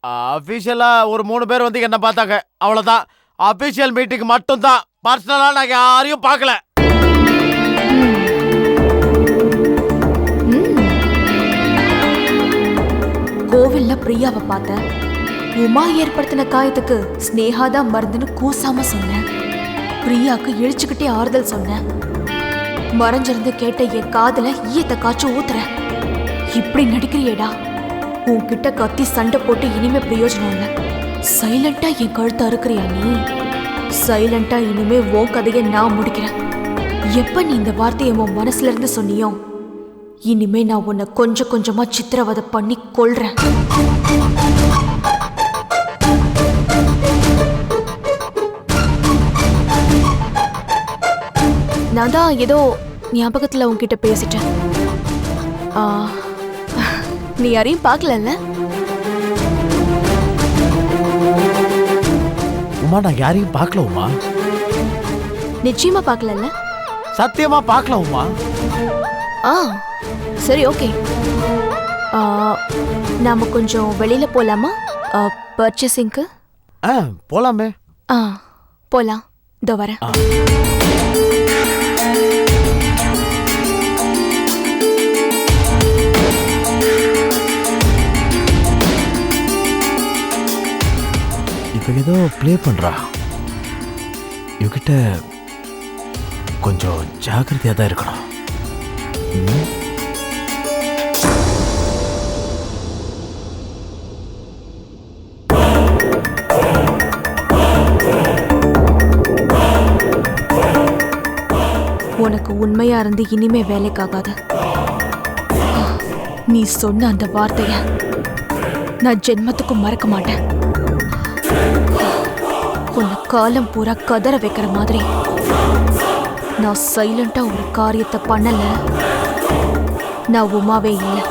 அபிஷியலா ஒரு 3 பேர் வந்து என்ன பார்த்தாங்க, அவ்வளவுதான். அபிஷியல் மீட்டிங் மட்டும் தான். பர்சனலா நான் யாரையும் பார்க்கல. கோவில்ல பிரியாவை பார்த்தேன். உமா ஏற்படுத்தின காயத்துக்கு ஸ்னேகா தான் மருந்துன்னு கூசாம சொன்னேன். பிரியாக்கு இழிச்சுக்கிட்டே ஆறுதல் சொன்னேன். மறைஞ்சிருந்து கேட்ட என் காதுல ஈயத்தை காய்ச்சி ஊத்துறேன். இப்படி நடிக்கிறியேடா. உன்கிட்ட கத்தி சண்டை போட்டு இனிமே பிரயோஜனம் இல்ல. சைலண்டா என் கழுத்தை அறுக்கிறியா நீ? சைலண்டா இனிமே உன் கதையை நான் முடிக்கிறேன். எப்ப நீ இந்த வார்த்தையை உன் மனசுல இருந்து சொன்னியோ, இனிமே நான் உன்னை கொஞ்சம் கொஞ்சமா சித்திரவதை பண்ணி கொல்றேன். நான் தான் ஏதோ ஞாபகத்துல உன்கிட்ட பேசிட்டேன். நீ யாரையும் பார்க்கலல்ல? உமா, நான் யாரையும் பார்க்கல உமா. நிச்சயமா பார்க்கலல்ல? சத்தியமா பார்க்கல உமா. சரி, ஓகே. நாம கொஞ்சம் வெளியில போலாமா? பர்ச்சேசிங்க்கு போலாமே. போலாம். இதோ வரேன். இப்ப ஏதோ ப்ளே பண்றா. இவகிட்ட கொஞ்சம் ஜாக்கிரதையா தான் இருக்கணும். உனக்கு உண்மையா இருந்து இனிமே வேலைக்காகாது. நீ சொன்ன அந்த வார்த்தைய நான் ஜென்மத்துக்கும் மறக்க மாட்டேன். உன்னை காலம் பூரா கதற வைக்கிற மாதிரி நான் சைலண்டா ஒரு காரியத்தை பண்ணல. நான் உமாவே இல்லை.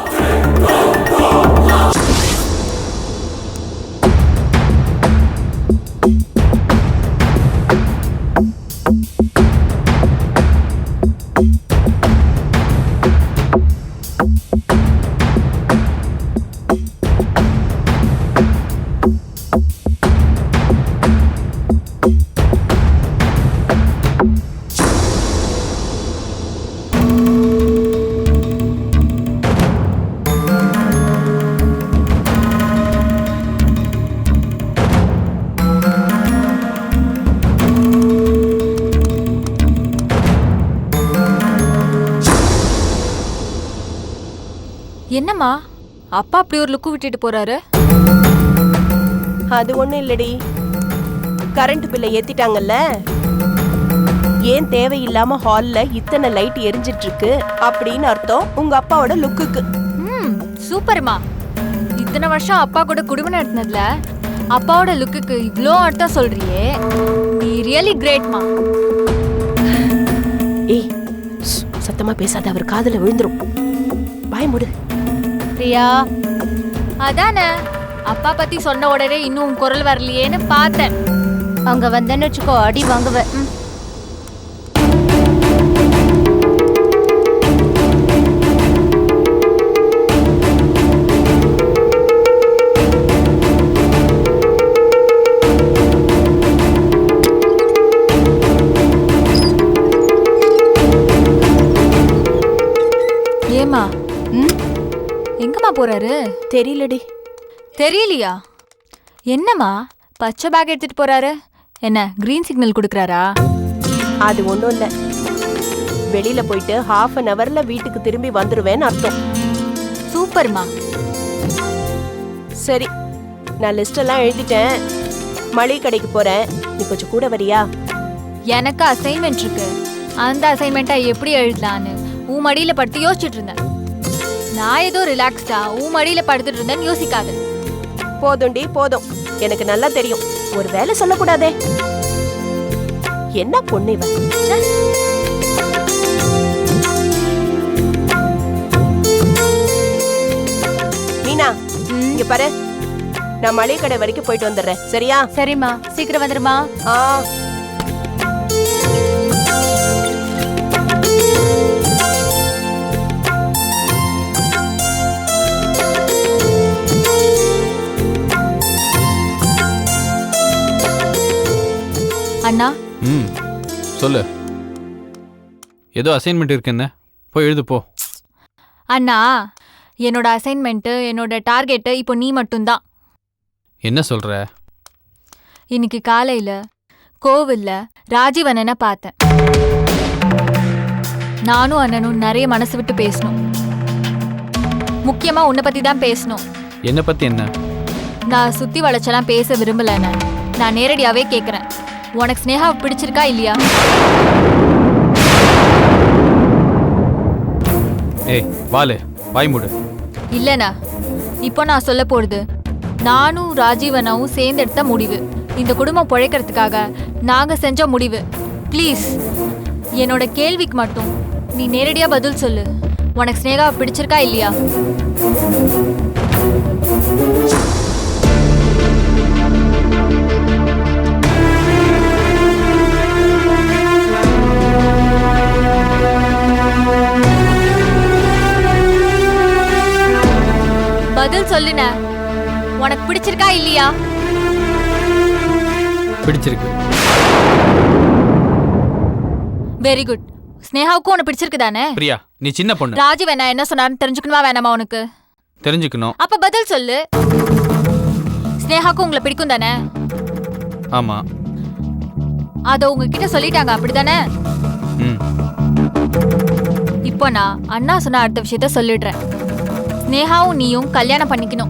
என்னம்மா அப்பா அப்படி ஒரு லுக்கு விட்டுட்டு போறாரு? அது ஒண்ணும் இல்லடி, கரண்ட் பில்லை ஏத்திட்டாங்கல்ல. ஏன் தேவையில்லாம ஹால்ல இத்தனை லைட் எரிஞ்சிட்டு இருக்கு அப்படின்னு அர்த்தம் உங்க அப்பாவோட லுக்குக்கு. சூப்பர்மா. இத்தனை வருஷம் அப்பா கூட குடும்பம் நடத்தினதுல அப்பாவோட லுக்குக்கு இவ்ளோ அர்த்தம் சொல்றியே, நீ ரியலி கிரேட்மா. ஏய், சத்தமா பேசாத, அவர் காதுல விழுந்துரும். பாய் மூடு. பிரியா, அதானே அப்பா பத்தி சொன்ன உடனே இன்னும் குரல் வரலையேன்னு பார்த்தேன். அங்க வந்தேன்னு வச்சுக்கோ, அடி வாங்குவ. ஏமா, எங்கம்மா போறாரு? தெரியலடி. தெரியலையா? என்னம்மா பச்சை பேக் எடுத்துட்டு போறாரு? என்ன கிரீன் சிக்னல் கொடுக்கறாரா? அது ஒண்ணும் இல்ல, வெளியில போயிட்டு ½ அன் ஹவர்ல வீட்டுக்கு திரும்பி வந்துருவேன்னு அர்த்தம். சூப்பர்மா. சரி, நான் லிஸ்ட் எல்லாம் எழுதிட்டேன். மளிகை கடைக்கு போறேன், நீ கொஞ்சம் கூட வரியா? எனக்கு அசைன்மெண்ட் இருக்கு. அந்த அசைன்மெண்ட்டை எப்படி எழுதலான்னு உன் மடியில படுத்து யோசிச்சுட்டு இருந்தேன். நான் ஏதோ ரிலாக்ஸ்டா உன் மடியில படுத்துட்டு இருந்தேன்னு யோசிக்காது. போதும்டி போதும், எனக்கு நல்லா தெரியும். ஒரு வேலை சொல்லக்கூடாதே. என்ன பொண்ணு இவ? மீனா, இங்க பாரு, நான் மளிகை கடை வரைக்கும் போயிட்டு வந்துடுறேன், சரியா? சரிம்மா, சீக்கிரம் வந்துருமா. ம் சொல்லு. ஏதோ அசைன்மெண்ட் இருக்கு, என்ன போய் எழுது போ. அண்ணா, என்னோட அசைன்மெண்ட்டு, என்னோட டார்கெட்டு இப்போ நீ மட்டும்தான். என்ன சொல்ற? இன்னைக்கு காலையில கோவில்ல ராஜீவ் பார்த்தேன். நானும் அண்ணனும் நிறைய மனசு விட்டு பேசணும். முக்கியமா உன்னை பத்தி தான் பேசணும். என்ன பத்தி என்ன? நான் சுத்தி வளைச்செல்லாம் பேச விரும்பலன்னு நான் நேரடியாவே கேக்குறேன். உனக்கு ஸ்னேகாவை பிடிச்சிருக்கா இல்லையா? ஏய் வாலு, வாய் மூடு. இல்லண்ணா, இப்போ நான் சொல்ல போறது நானும் ராஜீவனாவும் சேர்ந்து எடுத்த முடிவு. இந்த குடும்பம் பிழைக்கிறதுக்காக நாங்க செஞ்ச முடிவு. ப்ளீஸ் என்னோட கேள்விக்கு மட்டும் நீ நேரடியா பதில் சொல்லு. உனக்கு ஸ்னேகாவை பிடிச்சிருக்கா இல்லையா? பதில் சொல்லுன. உனக்கு பிடிச்சிருக்கா இல்லையா? பிடிச்சிருக்கு. Very good. ஸ்னேகாவுக்கும் உனக்கு பிடிச்சிருக்கு தானே? பிரியா, நீ சின்ன பொண்ணு. ராஜீவ் என்ன சொன்னாருன்னு தெரிஞ்சுக்கணுமா வேணாமா உனக்கு? தெரிஞ்சுக்கணும். அப்ப பதில் சொல்லு. ஸ்னேகாவுக்கும் உங்களை பிடிக்கும் தானே? ஆமா. அத உங்ககிட்ட சொல்லிட்டாங்க அப்படிதானே? ம். இப்போ நான் அண்ணா சொன்ன அடுத்த விஷயத்த சொல்லிடுறேன். ஸ்னேகாவும் நீயும் கல்யாணம் பண்ணிக்கணும்.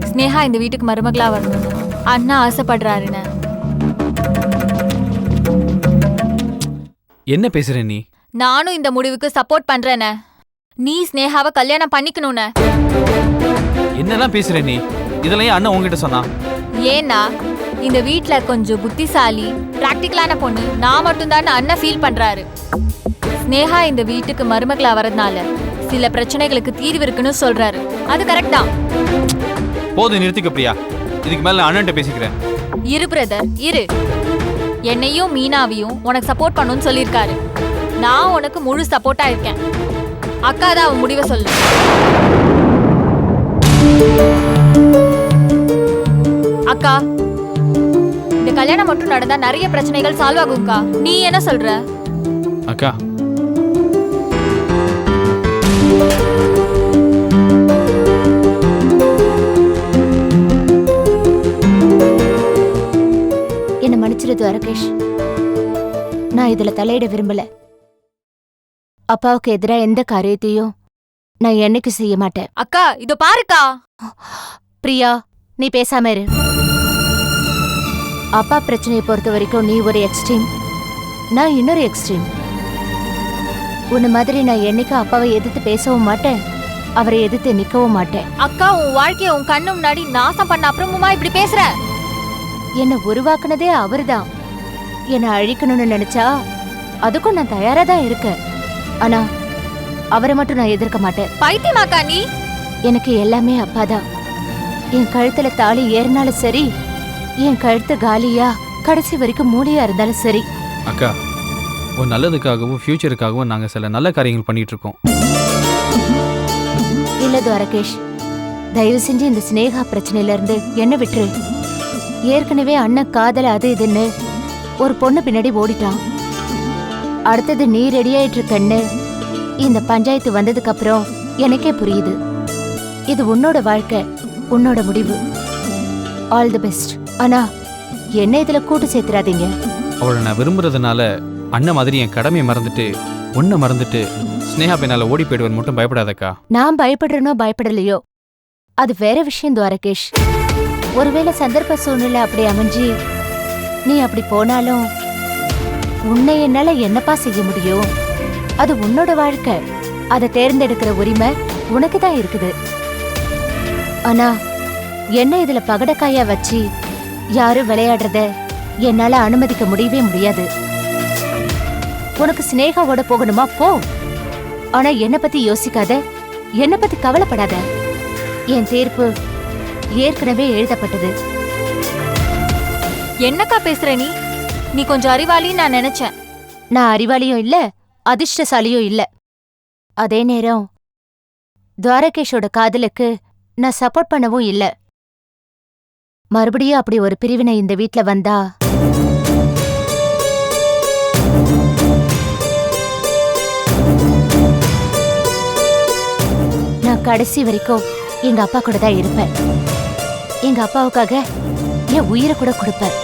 ஸ்னேகா இந்த வீட்டுக்கு மருமகளா வரணும்னு அண்ணா ஆசைப்படுறாருன்னு. என்ன பேசுற நீ? நானும் இந்த முடிவுக்கு சப்போர்ட் பண்றேனே. நீ ஸ்னேகாவை கல்யாணம் பண்ணிக்கணும்னு. என்னெல்லாம் பேசுற நீ? இதெல்லாம் ஏன் அண்ணன் உங்ககிட்ட சொன்னா? ஏன்னா இந்த வீட்ல கொஞ்சம் புத்திசாலி பிராக்டிக்கலான பொண்ணு நான் மட்டும்தான் அண்ணன் ஃபீல் பண்றாரு. ஸ்னேகா இந்த வீட்டுக்கு மருமகளா வரதுனால சில பிரச்சனைகளுக்கு தீர்வு இருக்குன்னு சொல்றாரு. அது கரெக்ட் தான். போதும், நிறுத்திக்க பிரியா. இதுக்கு மேல நான் அண்ணன்ட்ட பேசிக்கிறேன். இரு பிரதர், இரு. என்னையும் மீனாவையும் உனக்கு சப்போர்ட் பண்ணுன்னு சொல்லியிருக்காரு. நான் உனக்கு முழு சப்போர்ட்டா இருக்கேன். அக்கா தான் அவன் முடிவை சொல்லு. அக்கா, இந்த கல்யாணம் மட்டும் நடந்தா நிறைய பிரச்சனைகள் சால்வ் ஆகும்க்கா. நீ என்ன சொல்ற? அக்கா, என்ன மன்னிச்சிரு துவாரகேஷ். நான் இதுல தலையிட விரும்பல. அப்பாவுக்கு எதிராக எந்த காரியத்தையும் நான் என்னைக்கு செய்ய மாட்டேன். அக்கா, இதோ பாருக்கா. பிரியா, நீ பேசாம இரு. அப்பா பிரச்சனையை பொறுத்த வரைக்கும் நீ ஒரு எக்ஸ்ட்ரீம், நான் இன்னொரு எக்ஸ்ட்ரீம். உன்ன மாதிரி நான் என்னைக்கும் அப்பாவை எதிர்த்து பேசவும் மாட்டேன், அவரை எதிர்த்து நிக்கவும் மாட்டேன். அக்கா, உன் வாழ்க்கைய உன் கண்ணு முன்னாடி நாசம் பண்ண அப்புறமுமா இப்படி பேசுற? என்னை உருவாக்குனதே அவர்தான். என்னை அழிக்கணும்னு நினைச்சா அதுக்கும் நான் தயாரா தான் இருக்கேன். ஆனா அவரை மட்டும் நான் எதிர்க்க மாட்டேன். பைத்தியமாக்கா நீ? எனக்கு எல்லாமே அப்பாதான். என் கழுத்துல தாலி ஏறினாலும் சரி, என் கழுத்து காலியா கடைசி வரைக்கும் மூடியா இருந்தாலும் சரி. அக்கா, உன் நல்லதுக்காகவும் ஃபியூச்சருக்காகவும் நாங்க சில நல்ல காரியங்கள் பண்ணிட்டு இருக்கோம். இல்ல துவாரகேஷ், தயவு செஞ்சு இந்த ஸ்னேகா பிரச்சனையில இருந்து என்ன விட்டுரு. ஏற்கனவே அண்ணன் காதல அது இதுன்னு ஒரு பொண்ணு பின்னாடி ஓடிட்டான். அடுத்தது நீ ரெடி ஆயிட்டு இருக்கன்னு இந்த பஞ்சாயத்து வந்ததுக்கு அப்புறம் எனக்கே புரியுது. இது உன்னோட வாழ்க்கை, உன்னோட முடிவு. All the best. ஆனா என்ன இதுல கூட்டு சேர்த்துறாதீங்க. அவளை நான் விரும்புறதுனால அண்ணன் மாதிரி என் கடமையை மறந்துட்டு உன்னை மறந்துட்டு ஸ்னேகா பின்னால ஓடி போயிடுவேன் மட்டும் பயப்படாதக்கா. நான் பயப்படுறனோ பயப்படலையோ அது வேற விஷயம் துவாரகேஷ். ஒருவேளை சந்தர்ப்ப சூழ்நிலை அப்படி அமைஞ்சி நீ அப்படி போனாலும் உன்னை என்னால என்னப்பா செய்ய முடியும்? அது உன்னோட வாழ்க்கை, அதை தேர்ந்தெடுக்கிற உரிமை உனக்கு தான் இருக்குது. ஆனா என்ன இதுல பகடக்காயா வச்சு யாரும் விளையாடுறத என்னால அனுமதிக்க முடியவே முடியாது. உனக்கு ஸ்னேகாவோட போகணுமா போ, ஆனா என்ன பத்தி யோசிக்காத, என்ன பத்தி கவலைப்படாத. என் தீர்ப்பு ஏற்கனவே எழுதப்பட்டது. என்னக்கா பேசுற நீ? நீ கொஞ்சம் அறிவாளின்னு நான் நினைச்சேன். நான் அறிவாளியும் இல்ல, அதிர்ஷ்டசாலியும் இல்ல. அதே நேரம் துவாரகேஷோட காதலுக்கு நான் சப்போர்ட் பண்ணவும் இல்ல. மறுபடியும் அப்படி ஒரு பிரிவினை இந்த வீட்ல வந்தா நான் கடைசி வரைக்கும் எங்க அப்பா கூட தான் இருப்பேன். எங்க அப்பாவுக்காக என் உயிரை கூட கொடுப்பேன்.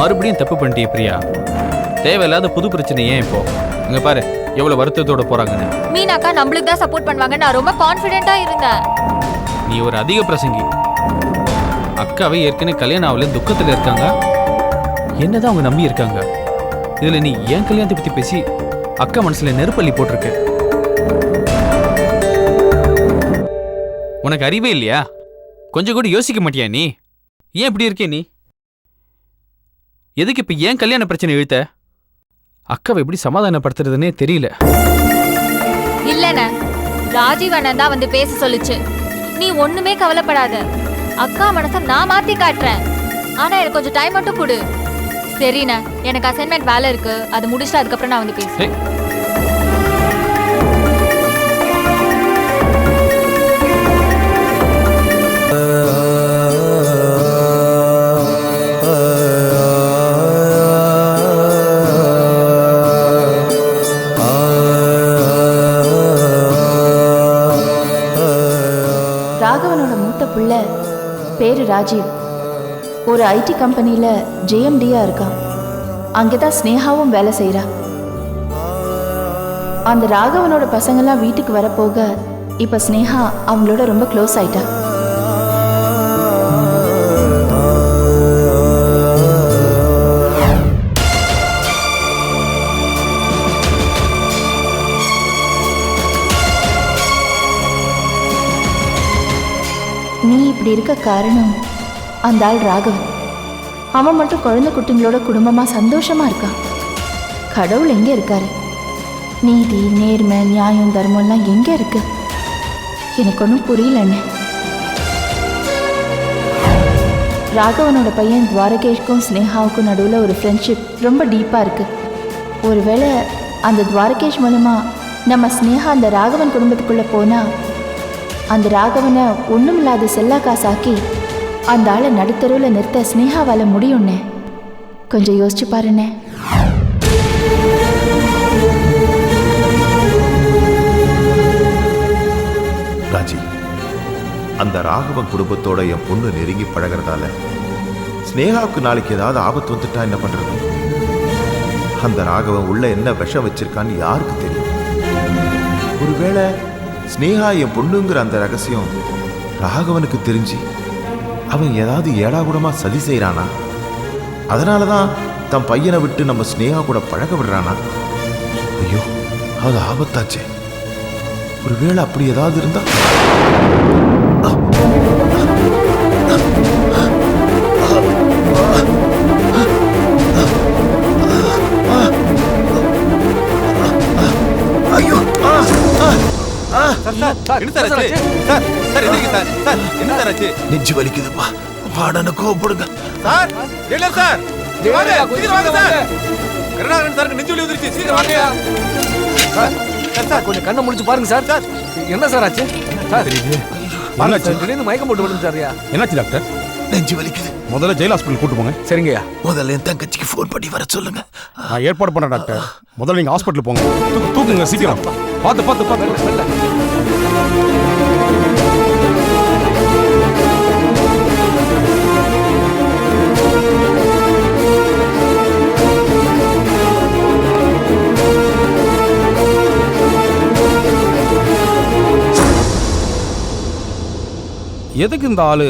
மறுபடியும் தப்பு பண்ணிட்டிய பிரியா. தேவையில்லாத புது பிரச்சனை ஏன் இப்போ? இங்க பாரு எவ்வளவு வருத்தத்தோட போறாங்கன்னு. மீனாக்கா நம்மளுக்கு தான் சப்போர்ட் பண்ணுவாங்க, நான் ரொம்ப கான்ஃபிடென்ட்டா இருந்தேன். நீ ஒரு அதிக பிரசங்கி. அக்காவே ஏற்கனவே கல்யாணம் ஆகல துக்கத்துல இருக்காங்க. என்னதான் அவங்க நம்பி இருக்காங்க. இதுல நீ ஏன் கல்யாணத்தை பத்தி பேசி அக்கா மனசுல நெருப்பள்ளி போட்டிருக்க. உனக்கு அறிவே இல்லையா? கொஞ்சம் கூட யோசிக்க மாட்டியா நீ? ஏன் இப்படி இருக்கே நீ? எதுக்கு இப்ப ஏன் கல்யாண பிரச்சனை இழுத்த? அக்காவை எப்படி சமாதானப்படுத்துறதுன்னே தெரியல. இல்லண்ணே, ராஜீவண்ணன் தான் வந்து பேச சொல்லுச்சு. நீ ஒண்ணுமே கவலைப்படாத, அக்கா மனசை நான் மாத்தி காட்டுறேன். ஆனா எனக்கு கொஞ்சம் டைம் மட்டும் கொடு. சரிண்ணே, எனக்கு அசைன்மெண்ட் வேலை இருக்கு, அது முடிச்சுட்டு அதுக்கப்புறம் நான் வந்து பேசுறேன். ராகவனோட மூத்த புள்ள பேரு ராஜீவ். ஒரு ஐடி கம்பெனியில ஜேஎம்டியா இருக்கான். அங்கேதான் ஸ்னேகாவும் வேலை செய்யறா. அந்த ராகவனோட பசங்கெல்லாம் வீட்டுக்கு வரப்போக இப்ப ஸ்னேகா அவங்களோட ரொம்ப க்ளோஸ் ஆயிட்டா. நீ இப்படி இருக்க காரணம் அந்த ஆள் ராகவன். அவன் மட்டும் குழந்தை குட்டிங்களோட குடும்பமா சந்தோஷமா இருக்கான். கடவுள் எங்க இருக்காரு? நீதி, நேர்மை, நியாயம், தர்மம்லாம் எங்க இருக்கு? எனக்கு ஒன்றும் புரியலண்ணே. ராகவனோட பையன் துவாரகேஷ்க்கும் ஸ்னேகாவுக்கும் நடுவில் ஒரு ஃப்ரெண்ட்ஷிப் ரொம்ப டீப்பாக இருக்கு. ஒருவேளை அந்த துவாரகேஷ் மூலமா நம்ம ஸ்னேகா அந்த ராகவன் குடும்பத்துக்குள்ள போனா அந்த ராகவனை ஒண்ணுமில்லாத செல்லா காசாக்கி அந்த ஆளை நடுத்தருவில் நிறுத்த ஸ்னேகாவால முடியும்னே. கொஞ்சம் யோசிச்சு பாருண்ணே. ராஜி, அந்த ராகவன் குடும்பத்தோட என் பொண்ணு நெருங்கி பழகிறதால ஸ்னேகாவுக்கு நாளைக்கு ஏதாவது ஆபத்து வந்துட்டா என்ன பண்றது? அந்த ராகவன் உள்ள என்ன விஷம் வச்சிருக்கான்னு யாருக்கு தெரியும்? ஒருவேளை ஸ்னேகா என் பொண்ணுங்கிற அந்த ரகசியம் ராகவனுக்கு தெரிஞ்சு அவன் ஏதாவது ஏடாகூடமா சதி செய்யறானா? அதனாலதான் தன் பையனை விட்டு நம்ம ஸ்னேகா கூட பழக விடுறானா? ஐயோ, அது ஆபத்தாச்சே. ஒருவேளை அப்படி ஏதாவது இருந்தா நெஞ்சு வலிக்குதுப்பா. பாடன கோவப்படுங்க சார். டெய்லர் சார், வாங்க, சீக்கிரம் வாங்க சார். கருணாகரன் சார் நெஞ்சு வலி வந்துருச்சு, சீக்கிரம் வாங்க. சார் கொஞ்சம் கண்ணை முடிச்சு பாருங்க சார். சார் என்ன சார் ஆச்சு? சார் திடீர்னு மயக்கம் போட்டு விடுங்க சார்யா. என்னாச்சு டாக்டர்? நெஞ்சு வலிக்குது. முதல்ல ஜெயில் ஹாஸ்பிட்டல் கூட்டு போங்க. சரிங்கய்யா. முதல்ல என் தங்கச்சிக்கு ஃபோன் பண்ணி வர சொல்லுங்க. நான் ஏற்பாடு பண்ணேன் டாக்டர். முதல்ல நீங்க ஹாஸ்பிட்டல் போங்க. தூக்குங்க சீக்கிரம். பார்த்து பார்த்து பார்த்து. எதுக்கு இந்த ஆளு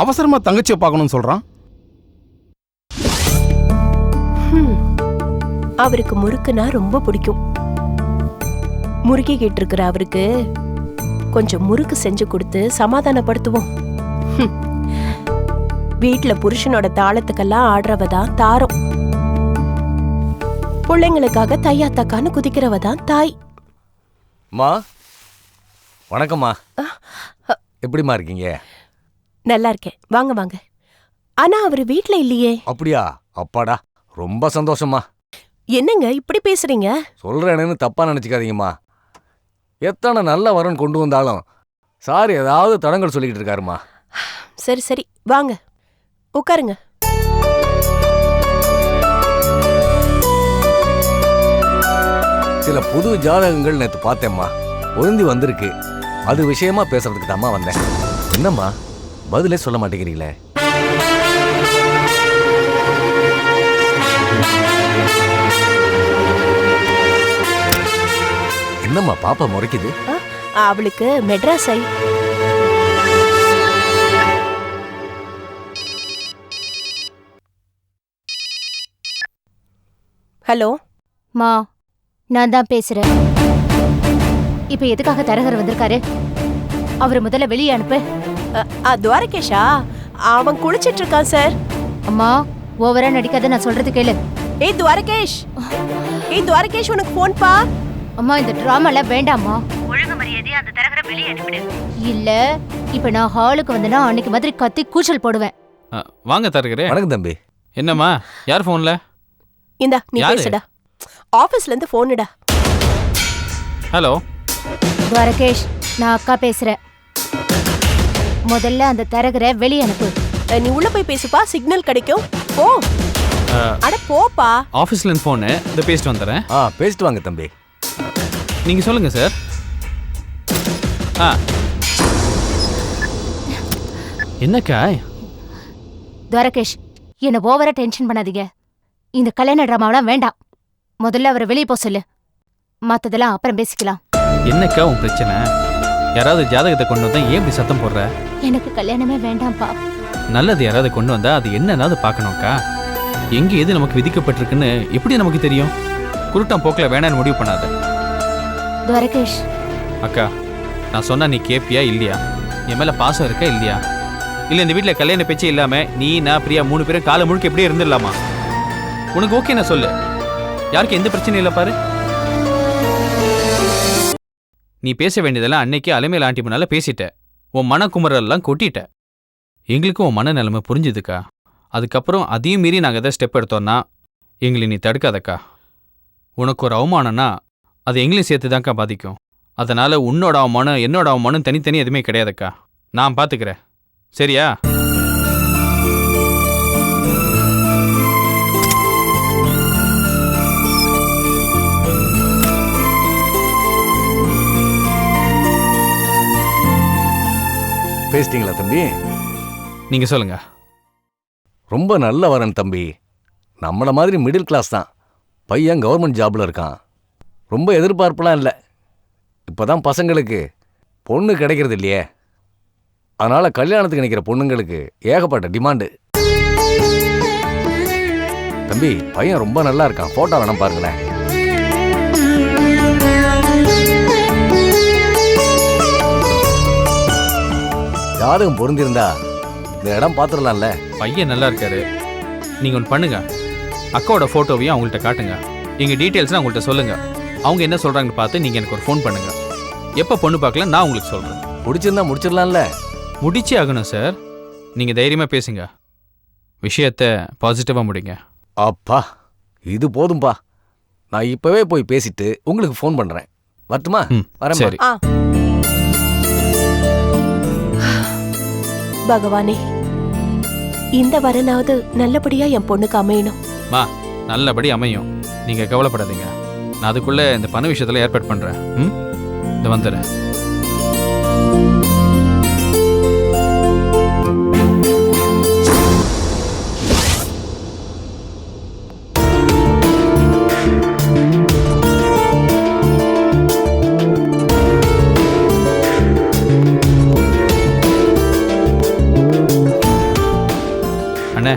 அவசரமா தங்கச்சியை பார்க்கணும்னு சொல்றான்? அவருக்கு முறுக்குனா ரொம்ப பிடிக்கும். முறுக்கிக்கிட்டு இருக்கிற அவருக்கு கொஞ்சம் முறுக்கு செஞ்சு கொடுத்து சமாதானப்படுத்துவோம். வீட்டுல புருஷனோட தாளத்துக்கெல்லாம் ஆடுறவதான் தாரம். பிள்ளைங்களுக்காக தையா தக்கான்னு குதிக்கிறவதான் தாய். மா வணக்கம்மா. எப்படிமா இருக்கீங்க? நல்லா இருக்கேன், வாங்க வாங்க. ஆனா அவரு வீட்டுல இல்லையே. அப்படியா? அப்பாடா, ரொம்ப சந்தோஷமா. என்னங்க இப்படி பேசுறீங்க? சொல்றேன்னு தப்பா நினைச்சுக்காதீங்கம்மா. எத்தனை நல்ல வரன் கொண்டு வந்தாலும் சார் ஏதாவது தடங்கள் சொல்லிக்கிட்டு இருக்காருமா. சரி சரி வாங்க உட்காருங்க. சில புது ஜாதகங்கள் நேற்று பார்த்தேம்மா, பொருந்தி வந்திருக்கு. அது விஷயமா பேசுறதுக்கு தாம்மா வந்தேன். என்னம்மா பதிலே சொல்ல மாட்டேங்கிறீங்களே? என்னம்மா பாப்பா முறைக்குது? அவளுக்கு மெட்ராஸ் ஐ. ஹலோ மா, நான் தான் பேசுறேன். இப்ப எதுக்காக தரகர் வந்திருக்காரு? அவரை முதல்ல வெளியே அனுப்பு. துவாரகேஷா? அவன் குளிச்சிட்டு இருக்கான் சார். அம்மா, ஓவரா நடிக்காத, நான் சொல்றது கேளு. ஏய் துவாரகேஷ், ஏய் துவாரகேஷ், உனக்கு போன் பா. அம்மா, இந்த டிராமால வேண்டாம்மா. ஒழுங்கு மரியாதையா அந்த தரகரை வெளியே அனுப்பிடு. இல்ல இப்ப நான் ஹாலுக்கு வந்தேன்னா அன்னைக்கு மாதிரி கத்தி கூச்சல் போடுவேன். வாங்க தரகரே. வணக்கம் தம்பி. என்னம்மா, யார் ஃபோன்ல? இந்தா நீ பேசுடா. ஆபீஸ்ல இருந்து போன்டா. ஹலோ துவாரகேஷ், நான் அக்கா பேசுறேன். முதல்ல அந்த தரகரை வெளியே அனுப்பு. நீ உள்ள போய் பேசுப்பா, சிக்னல் கிடைக்கும். போ. அட போப்பா. ஆஃபீஸ்ல இருந்து ஃபோனு, இதை பேசிட்டு வந்துடுறேன். பேசிட்டு வாங்க தம்பி. நீங்க சொல்லுங்க சார். என்னக்கா? துவாரகேஷ், என்ன ஓவரா டென்ஷன் பண்ணாதீங்க. இந்த கல்யாண டிராமாவெல்லாம் வேண்டாம். முதல்ல அவரை வெளியே போக சொல்லு. மத்ததெல்லாம் அப்புறம் பேசிக்கலாம். என்னக்கா உன் பிரச்சனை? யாராவது ஜாதகத்தை கொண்டு வந்தா ஏன் இப்படி சத்தம் போடுற? எனக்கு கல்யாணமே வேண்டாம்ப்பா. நல்லது யாராவது கொண்டு வந்தா அது என்னன்னாவது பார்க்கணும்க்கா. எங்க எது நமக்கு விதிக்கப்பட்டிருக்குன்னு எப்படி நமக்கு தெரியும்? குருட்டம் போக்கில் வேணான்னு முடிவு பண்ணாத. துவாரகேஷ் அக்கா, நான் சொன்னா நீ கேப்பியா இல்லையா? என் மேல பாசம் இருக்கா இல்லையா? இல்ல இந்த வீட்டில் கல்யாண பேச்சே இல்லாம நீ நான் பிரியா 3 பேரும் காலை முழுக்க எப்படியே இருந்துடலாமா? உனக்கு ஓகே நான் சொல்லு. யாருக்கு எந்த பிரச்சனையும் இல்லை பாரு. நீ பேச வேண்டியதெல்லாம் அன்னைக்கு அலைமையில் ஆண்டி முன்னால பேசிட்ட. உன் மனக்குமரெல்லாம் கொட்டிட்ட. எங்களுக்கும் உன் மன நிலைமை புரிஞ்சுதுக்கா. அதுக்கப்புறம் அதையும் மீறி நாங்கள் எதாவது ஸ்டெப் எடுத்தோன்னா எங்களை நீ தடுக்காதக்கா. உனக்கு ஒரு அவமானம்னா அது எங்களையும் சேர்த்து தான்க்கா பாதிக்கும். அதனால உன்னோட அவமானம் என்னோட அவமானம் தனித்தனி எதுவுமே கிடையாதுக்கா. நான் பார்த்துக்கிறேன், சரியா? பேசிட்டீங்களா தம்பி? நீங்க சொல்லுங்க. ரொம்ப நல்ல வரன் தம்பி. நம்மள மாதிரி மிடில் கிளாஸ் தான். பையன் கவர்மெண்ட் ஜாப்ல இருக்கான். ரொம்ப எதிர்பார்ப்புலாம் இல்லை. இப்போதான் பசங்களுக்கு பொண்ணு கிடைக்கிறது இல்லையே. அதனால கல்யாணத்துக்கு நினைக்கிற பொண்ணுங்களுக்கு ஏகப்பட்ட டிமாண்டு. தம்பி, பையன் ரொம்ப நல்லா இருக்கான். போட்டோ வேணாம் பாருங்களேன். ஜாதகம் பொருந்திருந்தா இந்த இடம் பார்த்துடலாம்ல. பையன் நல்லா இருக்காரு. நீங்க ஒன்று பண்ணுங்க, அக்காவோட போட்டோவையும் அவங்கள்ட்ட காட்டுங்க. எங்க டீட்டெயில்ஸ்லாம் அவங்கள்ட்ட சொல்லுங்க. அவங்க என்ன சொல்றாங்கன்னு பார்த்து நீங்க எனக்கு ஒரு ஃபோன் பண்ணுங்க. எப்போ பொண்ணு பார்க்கலாம் நான் உங்களுக்கு சொல்றேன். பிடிச்சிருந்தா முடிச்சிடலாம்ல. முடிச்சே ஆகணும் சார். நீங்க தைரியமா பேசுங்க. விஷயத்தை பாசிட்டிவா முடிங்க. அப்பா, இது போதும்பா. நான் இப்பவே போய் பேசிட்டு உங்களுக்கு ஃபோன் பண்றேன். வரட்டுமா? வரேன். சரி. பகவானே, இந்த வரனாவது நல்லபடியா என் பொண்ணுக்கு அமையணும். மா, நல்லபடி அமையும். நீங்க கவலைப்படாதீங்க. நான் அதுக்குள்ள இந்த பண விஷயத்துல ஏற்பாடு பண்றேன். இந்த வந்துடுறேன். அண்ணே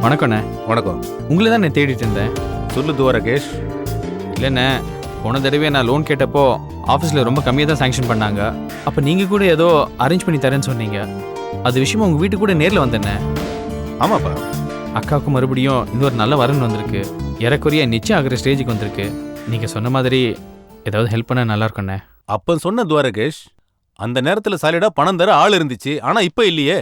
வணக்கண்ணே. வணக்கம். உங்களை தான் நான் தேடிட்டு இருந்தேன். சொல்லு துவாரகேஷ். இல்லைண்ணே, போன தடவை நான் லோன் கேட்டப்போ ஆஃபீஸில் ரொம்ப கம்மியாக தான் சாங்ஷன் பண்ணாங்க. அப்போ நீங்கள் கூட ஏதோ அரேஞ்ச் பண்ணி தரேன்னு சொன்னீங்க. அது விஷயமா உங்கள் வீட்டுக்கு கூட நேரில் வந்தேண்ணே. ஆமாப்பா. அக்காவுக்கு மறுபடியும் இன்னொரு நல்ல வரன் வந்திருக்கு. ஏறக்குறைய நிச்சயம் ஆகிற ஸ்டேஜுக்கு வந்திருக்கு. நீங்கள் சொன்ன மாதிரி ஏதாவது ஹெல்ப் பண்ண நல்லா இருக்குண்ணே. அப்ப சொன்ன துவாரகேஷ், அந்த நேரத்துல சாலிடா பணம் தர ஆள் இருந்துச்சு. ஆனா இப்ப இல்லையே.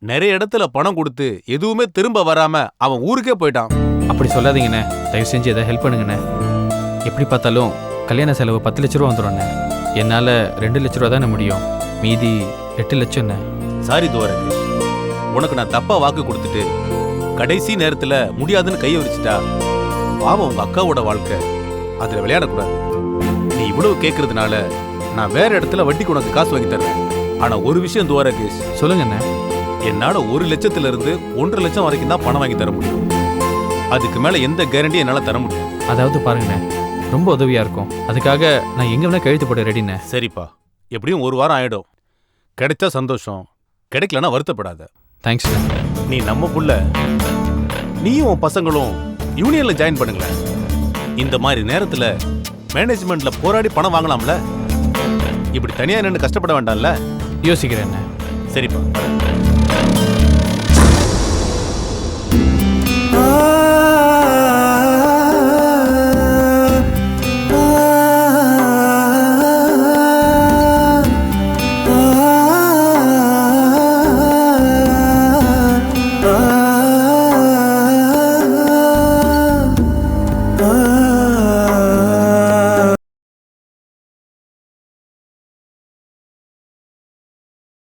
நிறைய இடத்துல பணம் கொடுத்து எதுவுமே திரும்ப வராம அவன் ஊருக்கே போயிட்டான். அப்படி சொல்லாதீங்கண்ணே, தயவு செஞ்சு எதாவது ஹெல்ப் பண்ணுங்கண்ணே. எப்படி பார்த்தாலும் கல்யாண செலவு 10 லட்ச ரூபா வந்துடும்ண்ணே. என்னால் 2 லட்ச ரூபா தானே முடியும், மீதி 8 லட்சம்ண்ணே. சாரி துவாரகேஷ், உனக்கு நான் தப்பா வாக்கு கொடுத்துட்டு கடைசி நேரத்துல முடியாதுன்னு கையை விரிச்சிட்டா பாவம் உங்க அக்காவோட வாழ்க்கை, அதுல விளையாடக்கூடாது. நீ இவ்வளவு கேட்கறதுனால நான் வேற இடத்துல வட்டிக்கு உனக்கு காசு வாங்கி தர்றேன். ஆனா ஒரு விஷயம் துவாரகேஷ், சொல்லுங்கண்ணே. என்னால 1 லட்சத்துல இருந்து 1.5 லட்சம் வரைக்கும் தான் பணம் வாங்கி தர முடியும். அதுக்கு மேல எந்த கேரண்டி என்னால தர முடியும். அதாவது பாருங்கண்ணே, ரொம்ப உதவியாக இருக்கும். அதுக்காக நான் எங்கே வேணால் கழுத்து போட ரெடிண்ணே. சரிப்பா, எப்படியும் 1 வாரம் ஆயிடும். கிடைச்சா சந்தோஷம், கிடைக்கலன்னா வருத்தப்படாத. தேங்க்ஸ்ண்ணே. நீ நம்ம புள்ள, நீயும் உன் பசங்களும் யூனியன்ல ஜாயின் பண்ணுங்களேன். இந்த மாதிரி நேரத்துல மேனேஜ்மெண்ட்ல போராடி பணம் வாங்கலாம்ல. இப்படி தனியா நின்று கஷ்டப்பட வேண்டாம்ல. யோசிக்கிறேண்ணே. சரிப்பா.